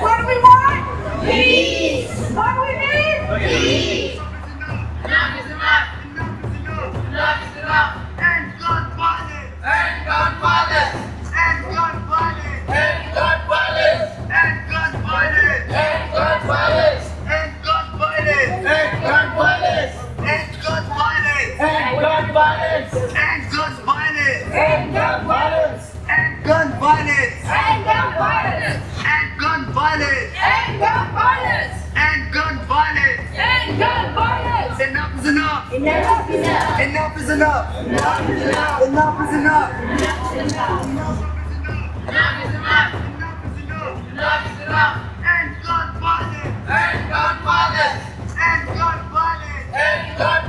What do we want? Peace. What do we need? Peace. Enough is enough. Enough is enough. End gun violence. End gun violence. End gun violence. End gun violence. End gun violence. End gun violence. End gun violence. End gun violence. End gun violence. End gun violence. End gun violence. End gun violence. End gun violence. End gun violence. End gun violence. End gun violence. End gun violence. End gun violence. Enough is enough. Enough is enough. Enough is enough. Enough is enough. Enough is enough. Enough is enough. Enough is enough. Enough is enough. End gun violence. End gun violence. End gun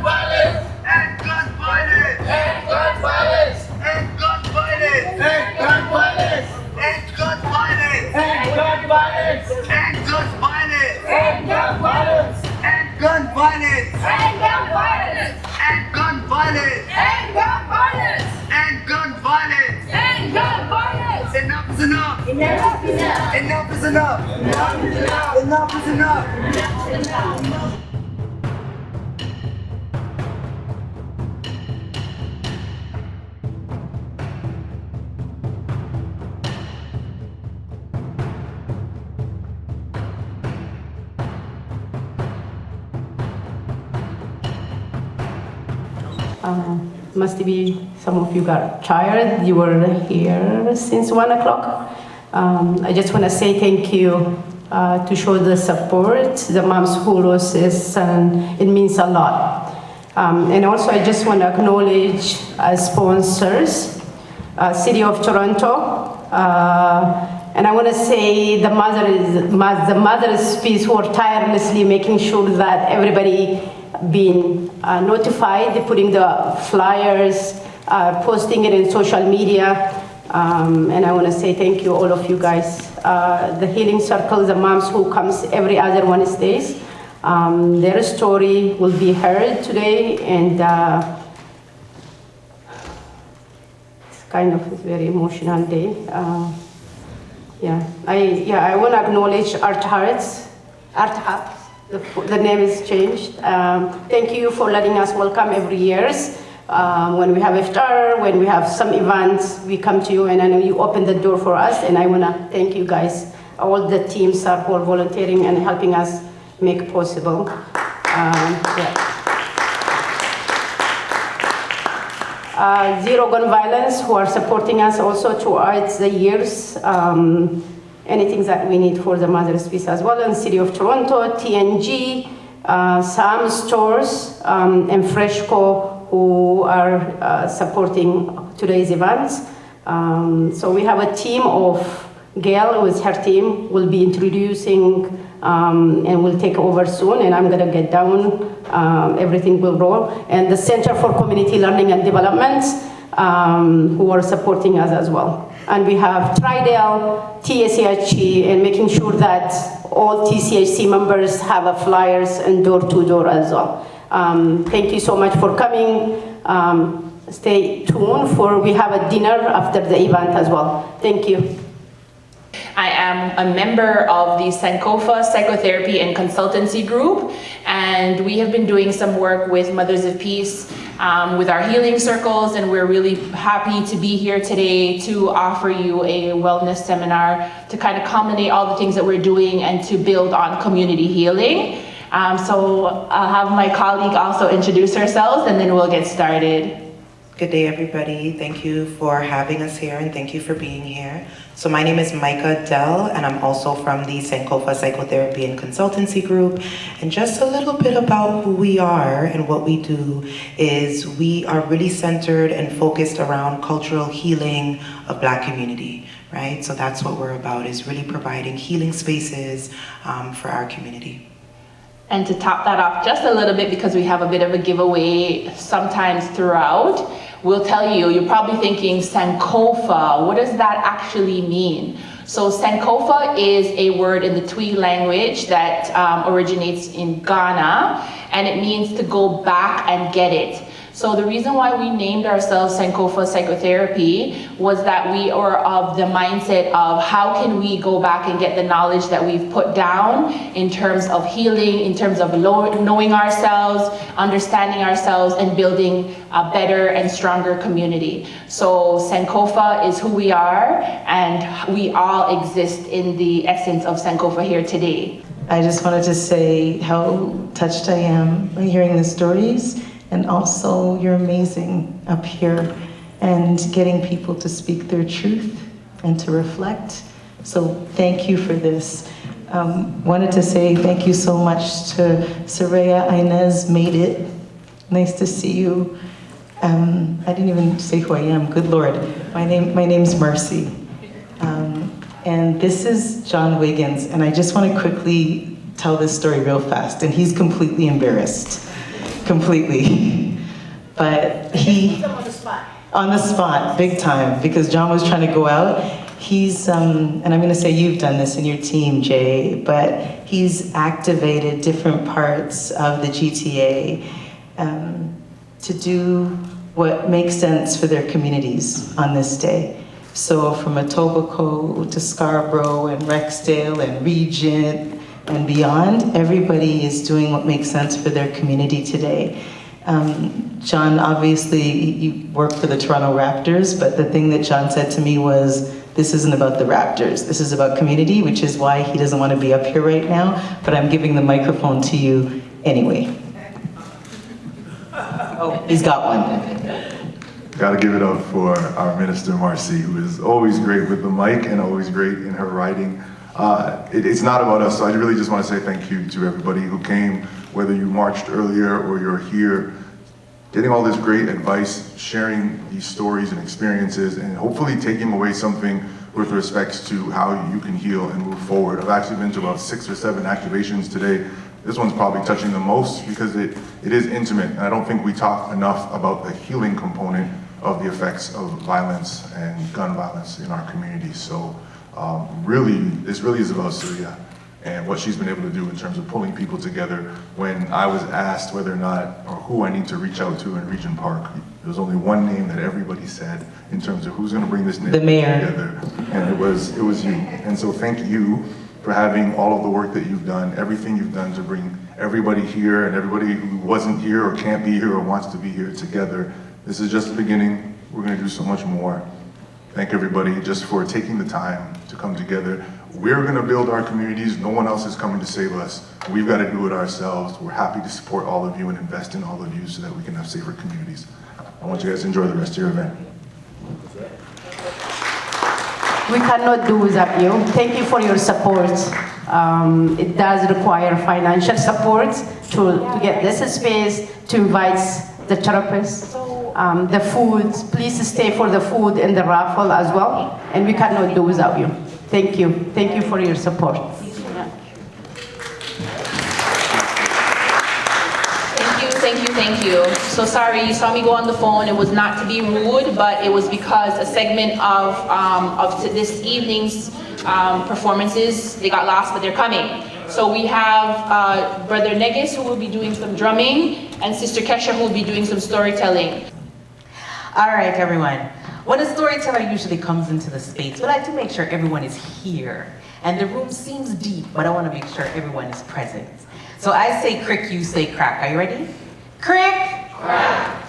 violence. End gun violence. End gun violence. End gun violence. End gun violence. End gun violence. End gun violence. End gun violence. End gun violence. End gun violence. End gun violence. End gun violence. End gun violence. End gun violence. End gun violence. End gun violence. Enough is enough. Enough is enough. Enough is enough. Enough is enough. Enough is enough. Enough is enough. Must be some of you got tired. You were here since 1 o'clock. I just want to say thank you to show the support, the moms who lost his son. It means a lot. And also I just want to acknowledge sponsors, City of Toronto, and I want to say the Mother's Peace who are tirelessly making sure that everybody being notified, putting the flyers, posting it in social media, and I want to say thank you, all of you guys. The Healing Circle, the moms who comes every other Wednesdays, their story will be heard today, and it's kind of a very emotional day. I want to acknowledge Art Hearts. The name is changed. Thank you for letting us welcome every year. When we have iftar, when we have some events, we come to you and I know you open the door for us, and I want to thank you guys. All the teams are for volunteering and helping us make possible. Zero Gun Violence, who are supporting us also throughout the years. Anything that we need for the Mother's Peace as well, and City of Toronto, TNG, Sam Stores, and Freshco, who are supporting today's events. So we have a team of Gail with her team will be introducing and will take over soon, and I'm gonna get down, everything will roll. And the Center for Community Learning and Development, who are supporting us as well. And we have Tridel, TCHC, and making sure that all TCHC members have a flyers and door-to-door as well. Thank you so much for coming. Stay tuned for, we have a dinner after the event as well. Thank you. I am a member of the Sankofa Psychotherapy and Consultancy Group, and we have been doing some work with Mothers of Peace with our healing circles, and we're really happy to be here today to offer you a wellness seminar to kind of culminate all the things that we're doing and to build on community healing. So I'll have my colleague also introduce herself, and then we'll get started. Good day, everybody. Thank you for having us here, and thank you for being here. So my name is Micah Dell, and I'm also from the Sankofa Psychotherapy and Consultancy Group. And just a little bit about who we are and what we do is we are really centered and focused around cultural healing of Black community, right? So that's what we're about, is really providing healing spaces for our community. And to top that off just a little bit, because we have a bit of a giveaway sometimes throughout, we'll tell you, you're probably thinking Sankofa, what does that actually mean? So Sankofa is a word in the Twi language that originates in Ghana, and it means to go back and get it. So the reason why we named ourselves Sankofa Psychotherapy was that we are of the mindset of how can we go back and get the knowledge that we've put down in terms of healing, in terms of knowing ourselves, understanding ourselves, and building a better and stronger community. So Sankofa is who we are, and we all exist in the essence of Sankofa here today. I just wanted to say how touched I am by hearing the stories, and also you're amazing up here and getting people to speak their truth and to reflect. So thank you for this. Wanted to say thank you so much to Soraya Inez, made it. Nice to see you. I didn't even say who I am, good Lord. My name's Mercy. And this is John Wiggins, and I just want to quickly tell this story real fast, and he's completely embarrassed. Completely. But he... On the spot, big time, because John was trying to go out. He's, and I'm gonna say you've done this in your team, Jay, but he's activated different parts of the GTA to do what makes sense for their communities on this day. So from Etobicoke to Scarborough and Rexdale and Regent and beyond, everybody is doing what makes sense for their community today. John, obviously, you work for the Toronto Raptors, but the thing that John said to me was, this isn't about the Raptors, this is about community, which is why he doesn't want to be up here right now, but I'm giving the microphone to you anyway. Oh, he's got one. Got to give it up for our Minister Marcy, who is always great with the mic and always great in her writing. It's not about us, so I really just want to say thank you to everybody who came, whether you marched earlier or you're here, getting all this great advice, sharing these stories and experiences, and hopefully taking away something with respect to how you can heal and move forward. I've actually been to about 6 or 7 activations today. This one's probably touching the most because it is intimate, and I don't think we talk enough about the healing component of the effects of violence and gun violence in our community. So this really is about Surya and what she's been able to do in terms of pulling people together. When I was asked whether or not, or who I need to reach out to in Regent Park, there was only one name that everybody said in terms of who's gonna bring this name together, and it was you. And so thank you for having all of the work that you've done, everything you've done to bring everybody here and everybody who wasn't here or can't be here or wants to be here together. This is just the beginning. We're gonna do so much more. Thank everybody just for taking the time to come together. We're gonna build our communities. No one else is coming to save us. We've got to do it ourselves. We're happy to support all of you and invest in all of you so that we can have safer communities. I want you guys to enjoy the rest of your event. We cannot do without you. Thank you for your support. It does require financial support to get this space, to invite the therapists, the food. Please stay for the food and the raffle as well. And we cannot do without you. Thank you. Thank you for your support. Thank you. So sorry, you saw me go on the phone. It was not to be rude, but it was because a segment of this evening's performances, they got lost, but they're coming. So we have Brother Negus, who will be doing some drumming, and Sister Kesha, who will be doing some storytelling. All right, everyone. When a storyteller usually comes into the space, we like to make sure everyone is here. And the room seems deep, but I want to make sure everyone is present. So I say crick, you say crack. Are you ready? Crick! Crack!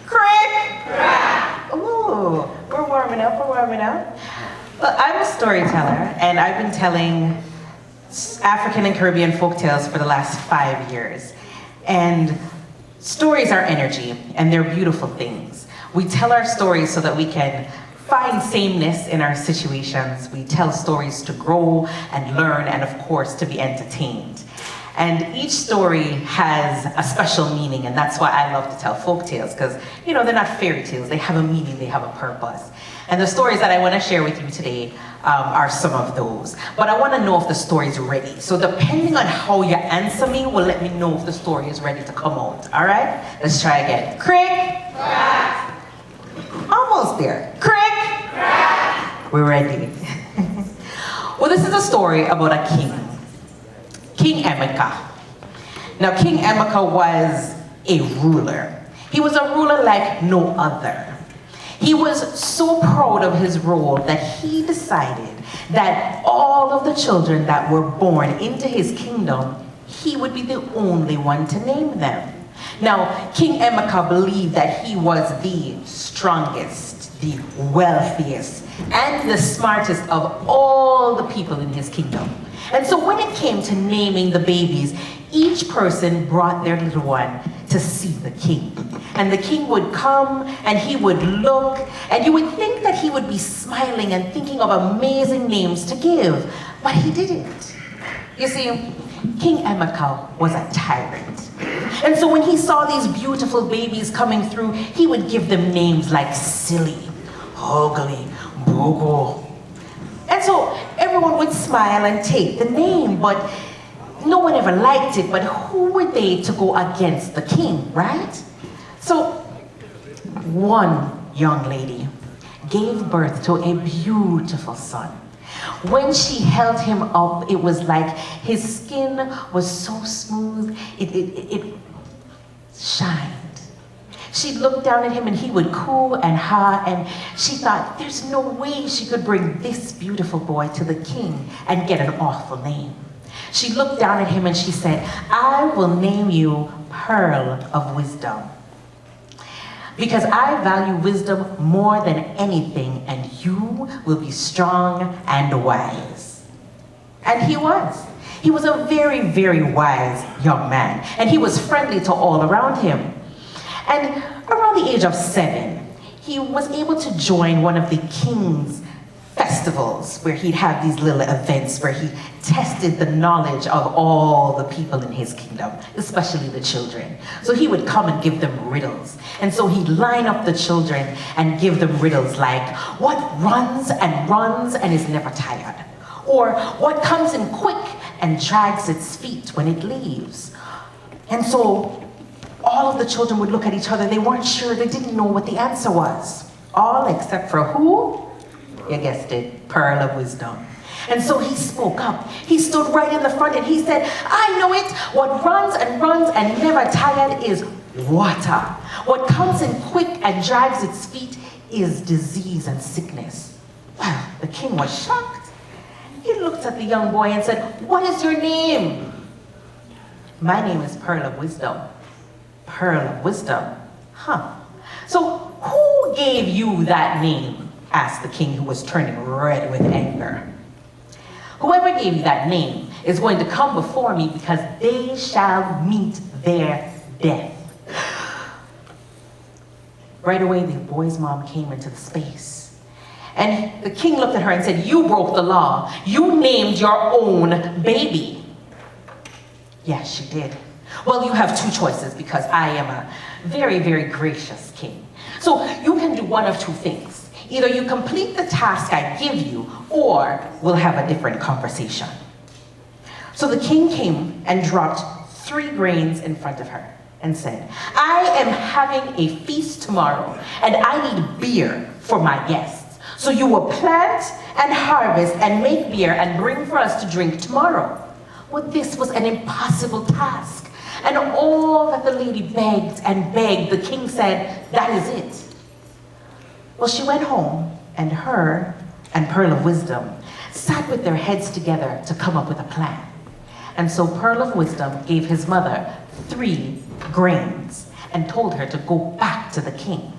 Crick! Crack! Ooh, we're warming up, Well, I'm a storyteller, and I've been telling African and Caribbean folktales for the last 5 years. And stories are energy, and they're beautiful things. We tell our stories so that we can find sameness in our situations. We tell stories to grow and learn, and of course, to be entertained. And each story has a special meaning, and that's why I love to tell folk tales, because, you know, they're not fairy tales. They have a meaning, they have a purpose. And the stories that I want to share with you today are some of those. But I want to know if the story is ready. So depending on how you answer me will let me know if the story is ready to come out. All right? Let's try again. Crick! Crack! Almost there. Crick! Crack! We're ready. Well, this is a story about a king. King Emeka. Now, King Emeka was a ruler. He was a ruler like no other. He was so proud of his role that he decided that all of the children that were born into his kingdom, he would be the only one to name them. Now, King Emeka believed that he was the strongest, the wealthiest, and the smartest of all the people in his kingdom. And so when it came to naming the babies, each person brought their little one to see the king. And the king would come and he would look, and you would think that he would be smiling and thinking of amazing names to give, but he didn't. You see, King Emeka was a tyrant. And so when he saw these beautiful babies coming through, he would give them names like Silly, Ugly, Bogo. And so everyone would smile and take the name, but no one ever liked it. But who were they to go against the king, right? So one young lady gave birth to a beautiful son. When she held him up, it was like his skin was so smooth, it shined. She'd look down at him and he would coo and ha, and she thought there's no way she could bring this beautiful boy to the king and get an awful name. She looked down at him and she said, I will name you Pearl of Wisdom, because I value wisdom more than anything, and you will be strong and wise. And he was. He was a very, very wise young man, and he was friendly to all around him. And around the age of 7, he was able to join one of the king's festivals where he'd have these little events where he tested the knowledge of all the people in his kingdom, especially the children. So he would come and give them riddles. And so he'd line up the children and give them riddles like, what runs and is never tired? Or what comes in quick and drags its feet when it leaves? And so all of the children would look at each other. They weren't sure. They didn't know what the answer was. All except for who? You guessed it, Pearl of Wisdom. And so he spoke up. He stood right in the front and he said, I know it. What runs and never tired is water. What comes in quick and drags its feet is disease and sickness. Well, the king was shocked. He looked at the young boy and said, what is your name? My name is Pearl of Wisdom. Pearl of Wisdom? Huh. So who gave you that name? Asked the king, who was turning red with anger. Whoever gave you that name is going to come before me, because they shall meet their death. Right away, the boy's mom came into the space. And the king looked at her and said, you broke the law. You named your own baby. Yes, she did. Well, you have 2 choices, because I am a very, very gracious king. So you can do one of 2 things. Either you complete the task I give you, or we'll have a different conversation. So the king came and dropped 3 grains in front of her and said, I am having a feast tomorrow, and I need beer for my guests. So you will plant and harvest and make beer and bring for us to drink tomorrow. Well, this was an impossible task. And all that the lady begged and begged, the king said, that is it. Well, she went home, and her and Pearl of Wisdom sat with their heads together to come up with a plan. And so Pearl of Wisdom gave his mother 3 grains and told her to go back to the king.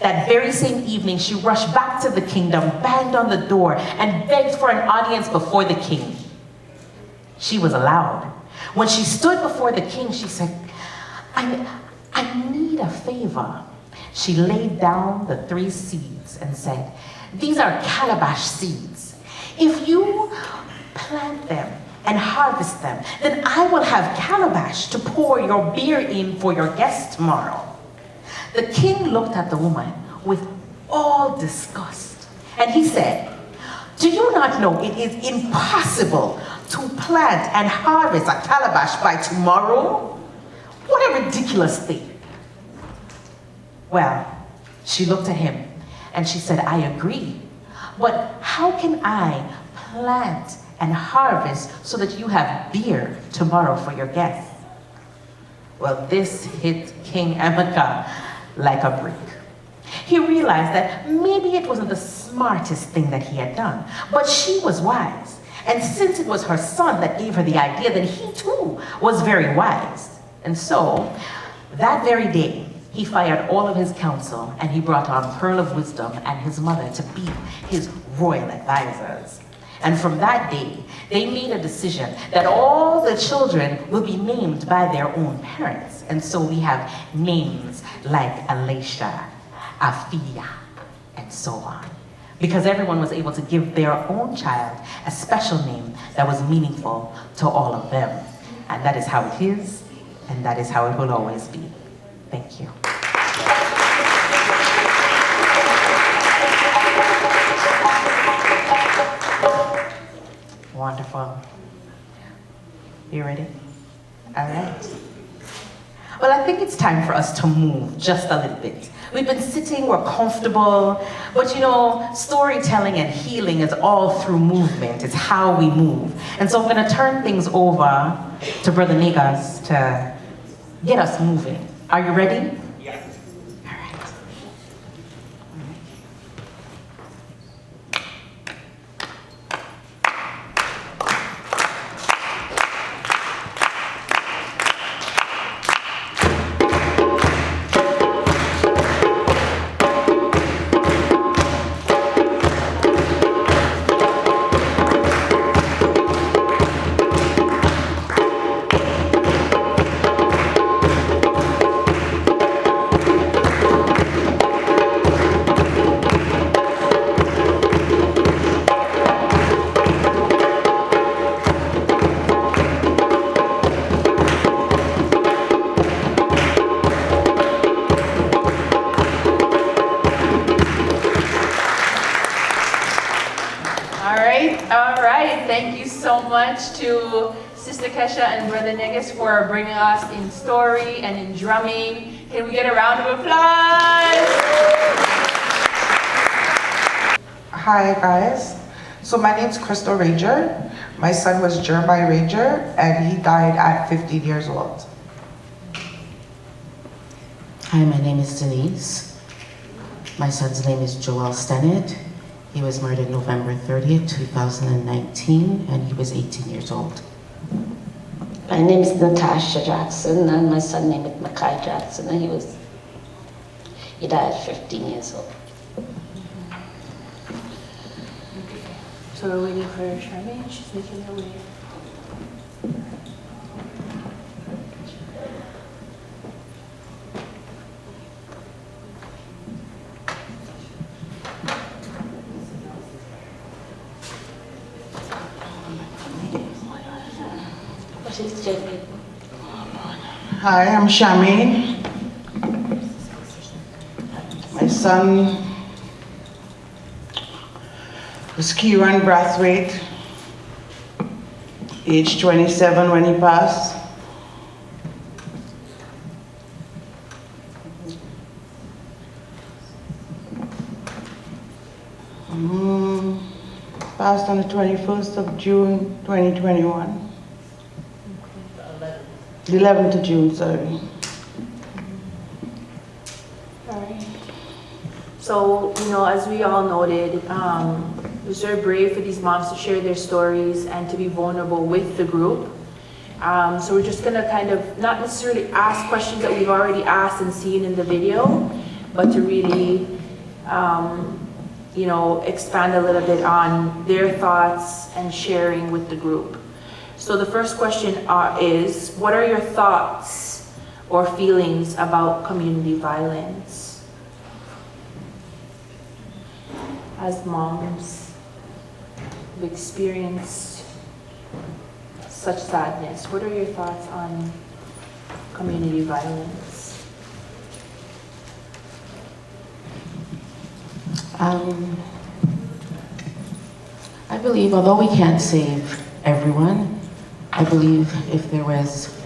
That very same evening, she rushed back to the kingdom, banged on the door, and begged for an audience before the king. She was allowed. When she stood before the king, she said, I need a favor. She laid down the 3 seeds and said, these are calabash seeds. If you plant them and harvest them, then I will have calabash to pour your beer in for your guests tomorrow. The king looked at the woman with all disgust, and he said, do you not know it is impossible to plant and harvest a calabash by tomorrow? What a ridiculous thing. Well, she looked at him and she said, I agree, but how can I plant and harvest so that you have beer tomorrow for your guests? Well, this hit King Emeka like a brick. He realized that maybe it wasn't the smartest thing that he had done, but she was wise. And since it was her son that gave her the idea, then he too was very wise. And so, that very day, he fired all of his council and he brought on Pearl of Wisdom and his mother to be his royal advisors. And from that day, they made a decision that all the children will be named by their own parents. And so we have names like Alicia, Afia, and so on. Because everyone was able to give their own child a special name that was meaningful to all of them. And that is how it is, and that is how it will always be. Thank you. Wonderful. You ready? All right. Well, I think it's time for us to move just a little bit. We've been sitting, we're comfortable, but you know, storytelling and healing is all through movement. It's how we move. And so I'm gonna turn things over to Brother Negas to get us moving. Are you ready? Yes. All right. All right. Thank you so much to Sister Kesha and Brother Negas for bringing us in story and in drumming. Can we get a round of applause? Hi guys, so my name's Crystal Ranger. My son was Jeremiah Ranger and he died at 15 years old. Hi, my name is Denise. My son's name is Joel Stennett. He was murdered November 30th, 2019, and he was 18 years old. My name is Natasha Jackson, and my son name is Makai Jackson, and he died at 15 years old. So we're waiting for Charmaine. She's making her way. Hi, I'm Charmaine. My son was Kieran Brathwaite, age 27 when he passed. Passed on the 21st of June, 2021. The 11th of June, sorry. All right. So, you know, as we all noted, it was very brave for these moms to share their stories and to be vulnerable with the group. So we're just gonna kind of not necessarily ask questions that we've already asked and seen in the video, but to really, you know, expand a little bit on their thoughts and sharing with the group. So the first question is, what are your thoughts or feelings about community violence? As moms, we've experienced such sadness. What are your thoughts on community violence? I believe, although we can't save everyone, I believe if there was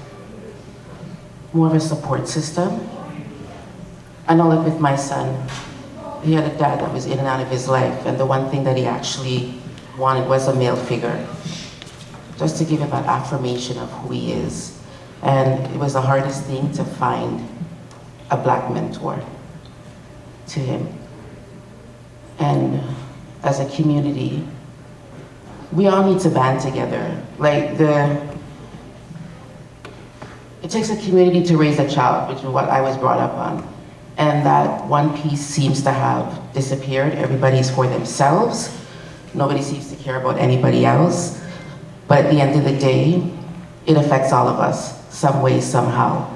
more of a support system, I know like with my son, he had a dad that was in and out of his life, and the one thing that he actually wanted was a male figure, just to give him that affirmation of who he is And it was the hardest thing to find a Black mentor to him. And as a community, we all need to band together. It takes a community to raise a child, which is what I was brought up on. And that one piece seems to have disappeared. Everybody's for themselves. Nobody seems to care about anybody else. But at the end of the day, it affects all of us, some way, somehow.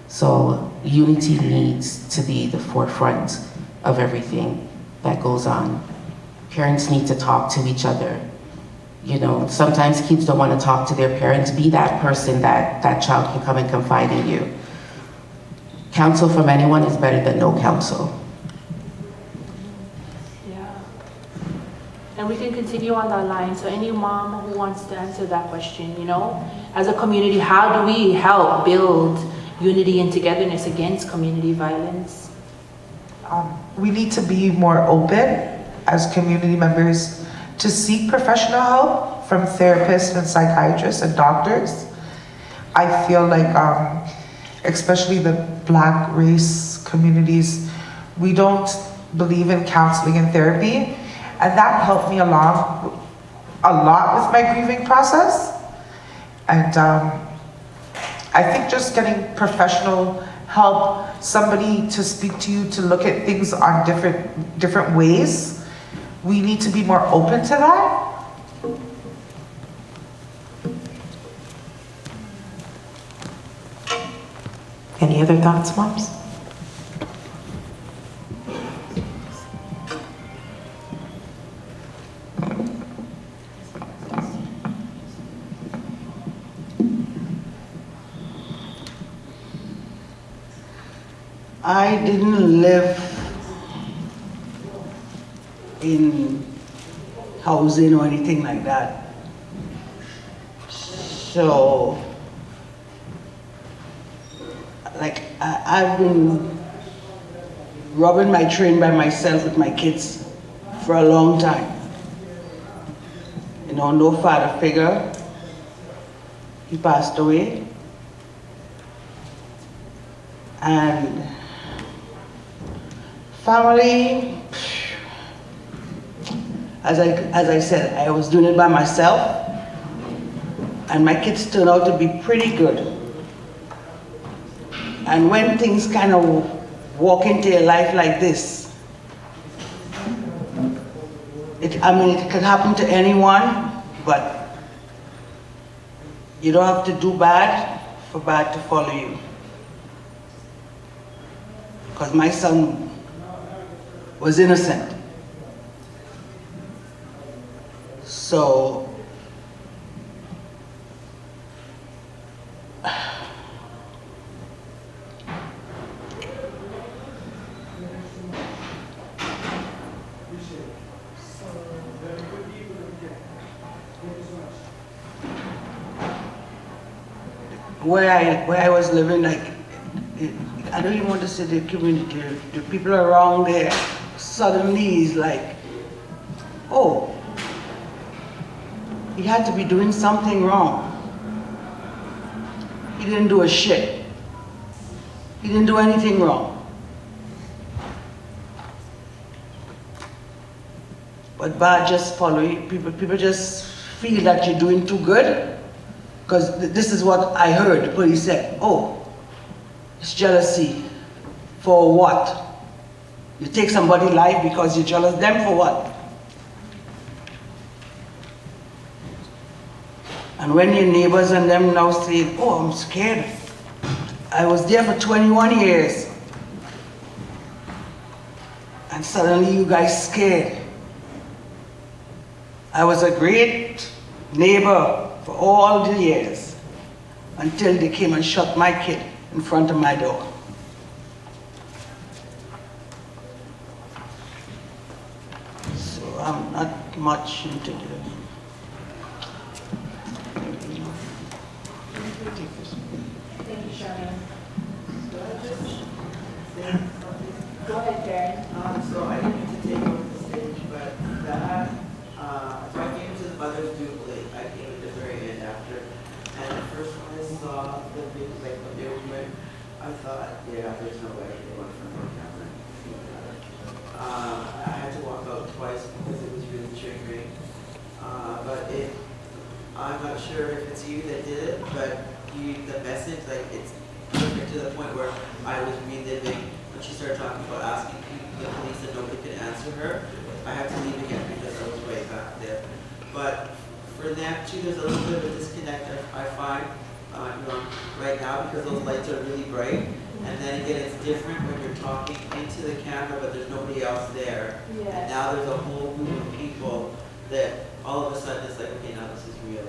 So unity needs to be the forefront of everything that goes on. Parents need to talk to each other. You know, sometimes kids don't want to talk to their parents. Be that person that child can come and confide in you. Counsel from anyone is better than no counsel. Yeah. And we can continue on that line. So any mom who wants to answer that question, you know, as a community, how do we help build unity and togetherness against community violence? We need to be more open as community members to seek professional help from therapists and psychiatrists and doctors. I feel like, especially the Black race communities, we don't believe in counseling and therapy, and that helped me along a lot with my grieving process. And I think just getting professional help, somebody to speak to you, to look at things on different ways, we need to be more open to that. Any other thoughts, moms? I didn't live in housing or anything like that. So, like, I've been rubbing my train by myself with my kids for a long time. You know, no father figure. He passed away. And family, as I said, I was doing it by myself, and my kids turned out to be pretty good. And when things kind of walk into your life like this, it can happen to anyone, but you don't have to do bad for bad to follow you. Because my son was innocent. So, where I was living, like, I don't even want to say the community, the people around there, suddenly is like, oh, he had to be doing something wrong. He didn't do a shit. He didn't do anything wrong. But bad just follow you. People just feel that you're doing too good. Because this is what I heard, the police said, oh, it's jealousy. For what? You take somebody's life because you're jealous of them for what? And when your neighbors and them now say, oh, I'm scared. I was there for 21 years. And suddenly you guys scared. I was a great neighbor for all the years until they came and shot my kid in front of my door. So I'm not much into the... Thank you, Charmaine. Go ahead, Karen. So I didn't mean to take over the stage, but that, so I came to the Mother's Duke late. I came at the very end after. And at first when I saw the video I'm not sure if it's you that did it, but the message, like, it's perfect to the point where I was reliving when she started talking about asking people, the police, and nobody could answer her. I had to leave again because I was way back there. But for them too, there's a little bit of a disconnect I find right now, because those lights are really bright. And then again, it's different when you're talking into the camera, but there's nobody else there. Yes. And now there's a whole group of people that all of a sudden it's like, okay, now this is real.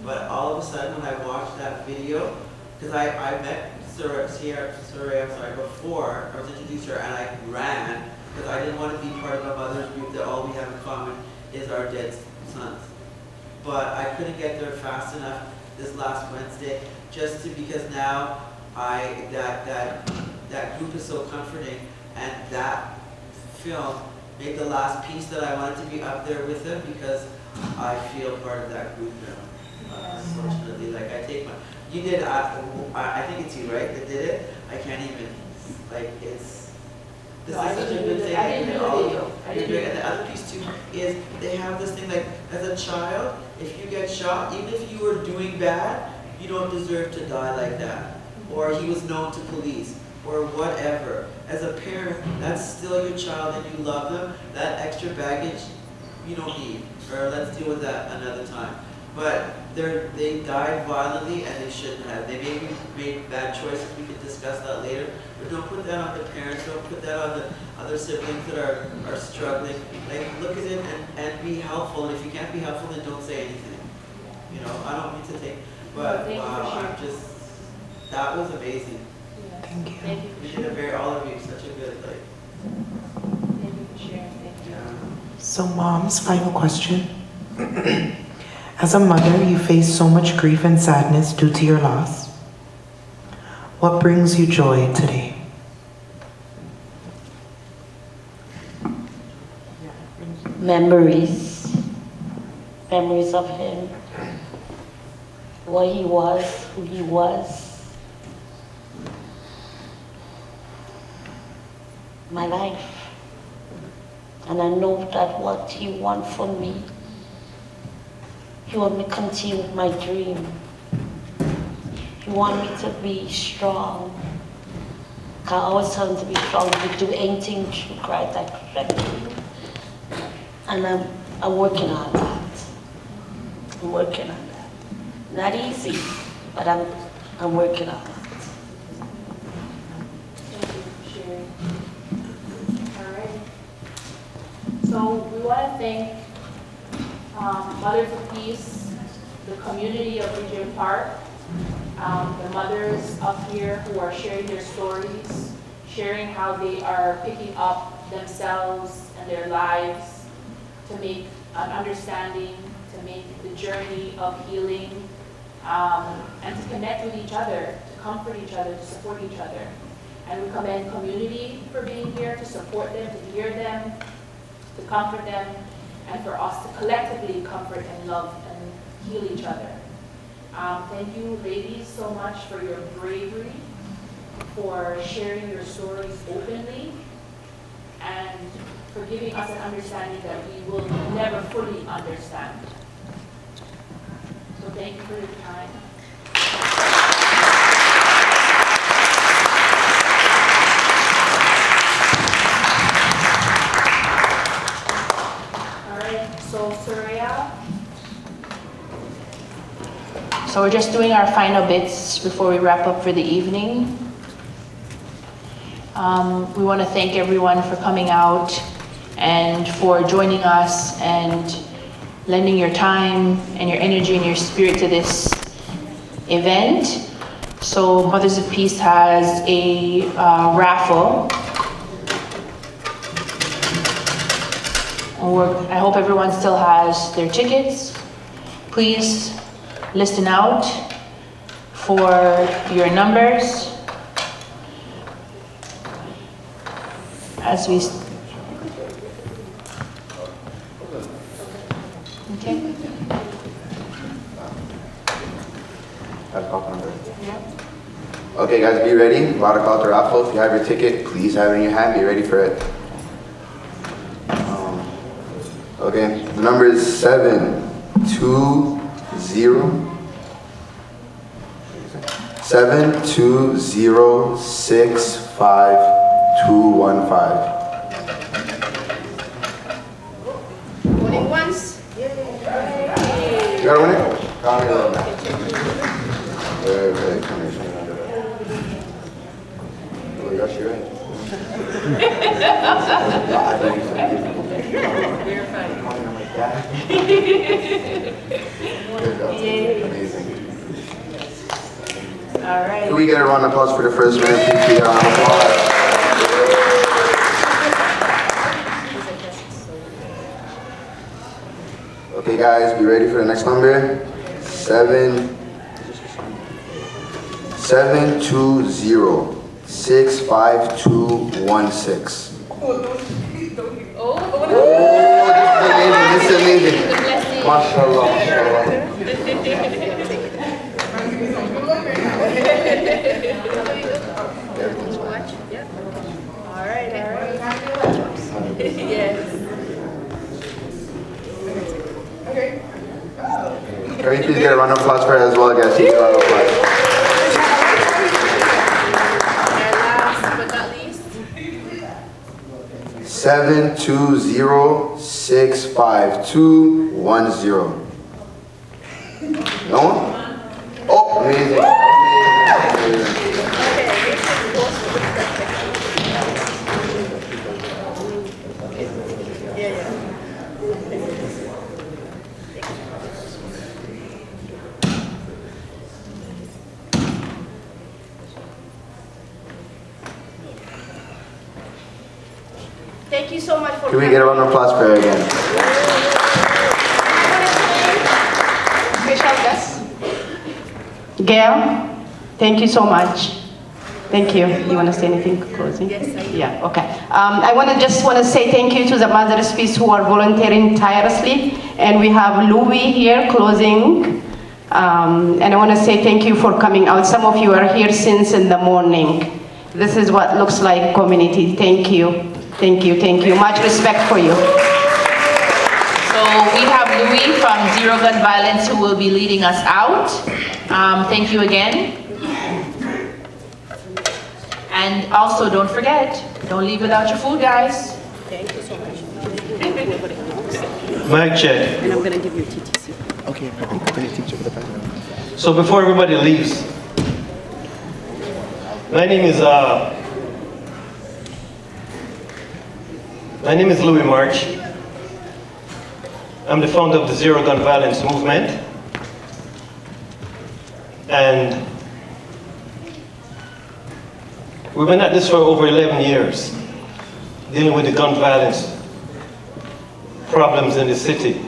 But all of a sudden when I watched that video, because I met Soraya before, I was introduced to her, and I ran, because I didn't want to be part of a mother's group that all we have in common is our dead sons. But I couldn't get there fast enough this last Wednesday, because now that group is so comforting, and that film made the last piece that I wanted to be up there with them, because I feel part of that group now. Unfortunately, like you did, I think it's you, right, that did it? I can't even, like, this is such a good thing. I didn't do the video. And the other piece too is they have this thing, like, as a child, if you get shot, even if you were doing bad, you don't deserve to die like that. Or he was known to police, or whatever. As a parent, that's still your child and you love them. That extra baggage, you don't need. Or let's deal with that another time. But they died violently, and they shouldn't have. They maybe made bad choices. We could discuss that later. But don't put that on the parents. Don't put that on the other siblings that are struggling. Like, look at it and be helpful. And if you can't be helpful, then don't say anything. You know, I don't mean to take. But wow, that was amazing. Yeah. Thank you. Thank you. You did all of you, such a good, like. Thank you for sharing. Thank you. Yeah. So, Mom's final question. As a mother, you face so much grief and sadness due to your loss. What brings you joy today? Memories of him, what he was, who he was, my life. And I know that what he wants for me, he wants me to continue with my dream. He wants me to be strong. I always tell him to be strong, to do anything through Christ that strengthens you. And I'm working on that. I'm working on that. Not easy, but I'm working on that. Thank you for sharing. All right. So we want to thank Mothers of Peace, the community of Regent Park, the mothers up here who are sharing their stories, sharing how they are picking up themselves and their lives to make an understanding, to make the journey of healing, and to connect with each other, to comfort each other, to support each other. And we commend community for being here, to support them, to hear them, to comfort them, and for us to collectively comfort and love and heal each other. Thank you, ladies, so much for your bravery, for sharing your stories openly, and for giving us an understanding that we will never fully understand. So thank you for your time. All right, so Soraya. So we're just doing our final bits before we wrap up for the evening. We want to thank everyone for coming out and for joining us and lending your time and your energy and your spirit to this event. So Mothers of Peace has a raffle. I hope everyone still has their tickets. Please listen out for your numbers as we okay. Okay guys, be ready. About to call the raffle. If you have your ticket, please have it in your hand. Be ready for it. Okay, the number is 720. 720-65215. Going once. You got a winner? Come here, little man. Very, very come here. Oh, you got you right. Amazing. All right. Can we get a round of applause for the first winner, PPR? Okay, guys, be ready for the next number. 720-65216. Oh, this is amazing. MashaAllah. Everything's watch. Yeah. All right. Yes. Okay. Can we please get a round of applause for her as well, guys? Please get a round of applause. And last but not least. 720-65210. No one? Oh, amazing. Thank you so much for Can we get a round of applause for her again? Special guest. Gail, thank you so much. Thank you. You want to say anything closing? Yes, I do. Yeah, okay. I just want to say thank you to the Mother's Peace who are volunteering tirelessly. And we have Louis here closing. And I want to say thank you for coming out. Some of you are here since in the morning. This is what looks like community. Thank you. Thank you, thank you. Much respect for you. So we have Louis from Zero Gun Violence who will be leading us out. Thank you again. And also don't forget, don't leave without your food, guys. Thank you so much. Mic check. And I'm going to give you TTC. Okay, perfect. So before everybody leaves, my name is Louis March. I'm the founder of the Zero Gun Violence movement. And we've been at this for over 11 years, dealing with the gun violence problems in the city.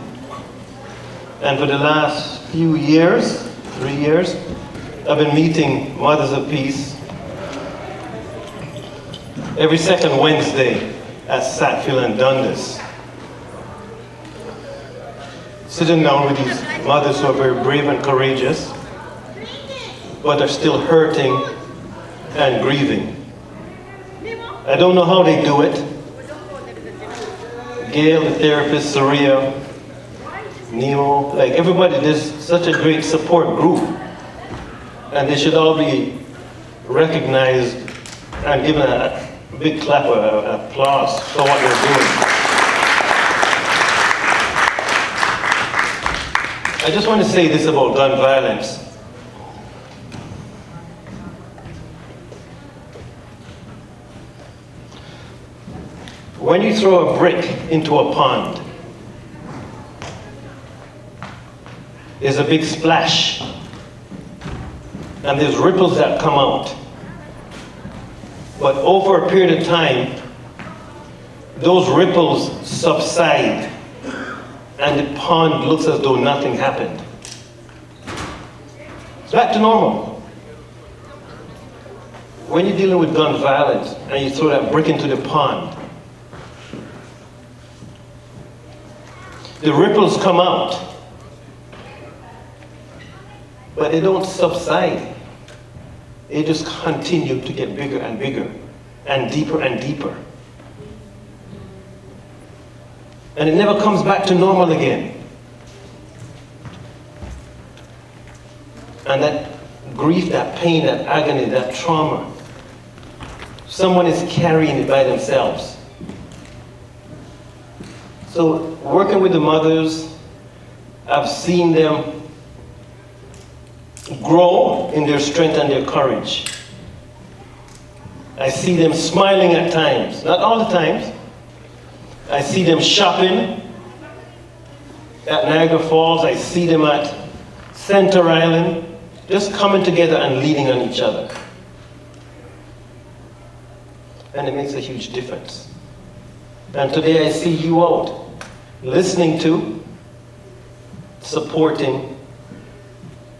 And for the last few years, 3 years, I've been meeting Mothers of Peace every second Wednesday at Sackville and Dundas. Sitting down with these mothers who are very brave and courageous, but are still hurting and grieving. I don't know how they do it. Gail, the therapist, Saria, Nemo, like everybody, there's such a great support group. And they should all be recognized and given a big clap of applause for what they're doing. I just want to say this about gun violence. When you throw a brick into a pond, there's a big splash, and there's ripples that come out. But over a period of time, those ripples subside, and the pond looks as though nothing happened. It's back to normal. When you're dealing with gun violence and you throw that brick into the pond, the ripples come out, but they don't subside. They just continue to get bigger and bigger and deeper and deeper. And it never comes back to normal again. And that grief, that pain, that agony, that trauma, someone is carrying it by themselves. So working with the mothers, I've seen them grow in their strength and their courage. I see them smiling at times, not all the times. I see them shopping at Niagara Falls. I see them at Center Island, just coming together and leaning on each other. And it makes a huge difference. And today I see you out, listening to, supporting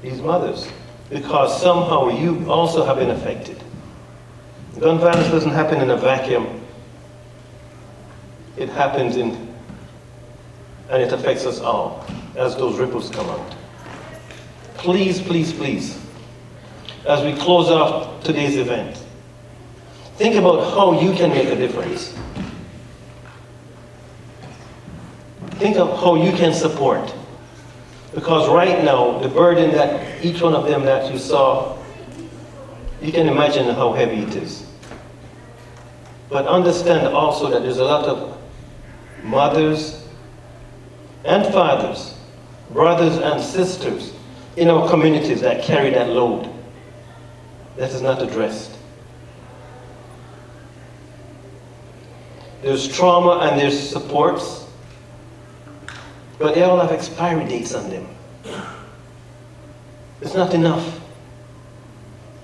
these mothers, because somehow you also have been affected. Gun violence doesn't happen in a vacuum. It happens and it affects us all as those ripples come out. Please, please, please, as we close off today's event, think about how you can make a difference. Think of how you can support. Because right now, the burden that each one of them that you saw, you can imagine how heavy it is. But understand also that there's a lot of mothers and fathers, brothers and sisters in our communities that carry that load that is not addressed. There's trauma and there's supports, but they all have expiry dates on them. It's not enough.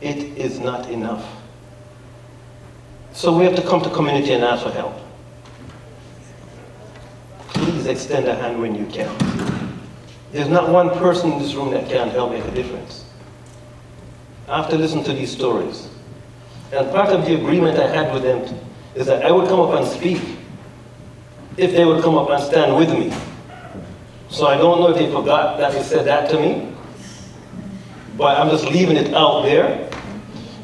It is not enough. So we have to come to community and ask for help. Please extend a hand when you can. There's not one person in this room that can't help make a difference. After listening to these stories, and part of the agreement I had with them is that I would come up and speak if they would come up and stand with me. So I don't know if they forgot that they said that to me, but I'm just leaving it out there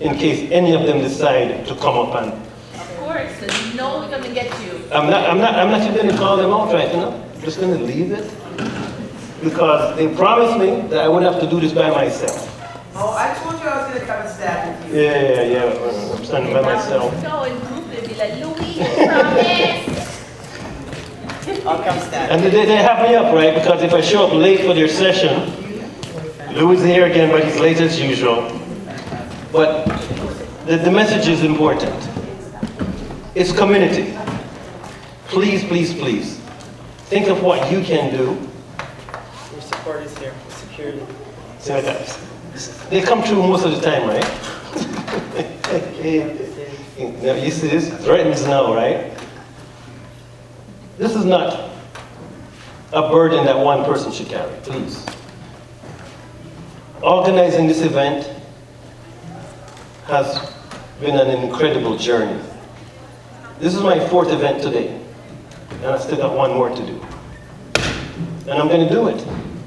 in case any of them decide to come up and. Of course, so no one's gonna get you. I'm not even going to call them out right now. I'm just going to leave it because they promised me that I wouldn't have to do this by myself. Oh, I told you I was going to come and stand with you. Yeah. I'm standing by myself. No, in group they'd be like, Louis, promise. I'll come stand. And they have me up, right? Because if I show up late for their session, Louis is here again, but he's late as usual. But the message is important. It's community. Please, please, please. Think of what you can do. Your support is here. Security. See like that. They come through most of the time, right? Now, you see this? Threatens now, right? This is not a burden that one person should carry, please. Organizing this event has been an incredible journey. This is my 4th event today, and I still got one more to do. And I'm going to do it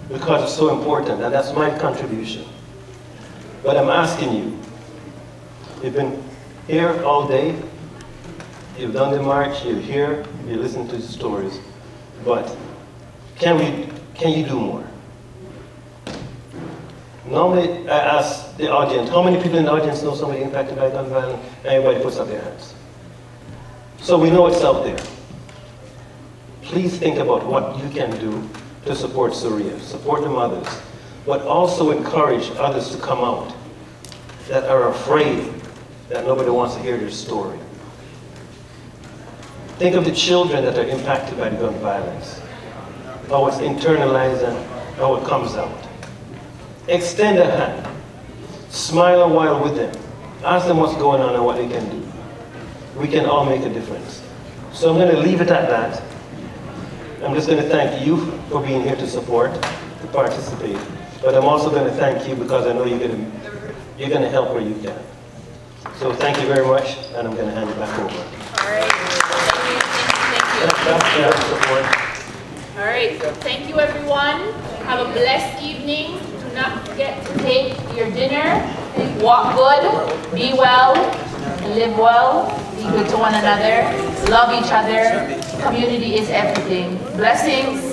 because it's so important, and that's my contribution. But I'm asking you, you've been here all day, you've done the march, you're here, you listen to the stories, but can you do more? Normally, I ask the audience, how many people in the audience know somebody impacted by gun violence? Everybody puts up their hands. So we know it's out there. Please think about what you can do to support Surya, support the mothers, but also encourage others to come out that are afraid that nobody wants to hear their story. Think of the children that are impacted by the gun violence, how it's internalized and how it comes out. Extend a hand. Smile a while with them. Ask them what's going on and what they can do. We can all make a difference. So I'm going to leave it at that. I'm just going to thank you for being here to support, to participate. But I'm also going to thank you because I know you're going to help where you can. So thank you very much, and I'm going to hand it back over. All right. Thank you. All right. Thank you, everyone. Have a blessed evening. Do not forget to take your dinner. Walk good. Be well. Live well. Be good to one another. Love each other. Community is everything. Blessings.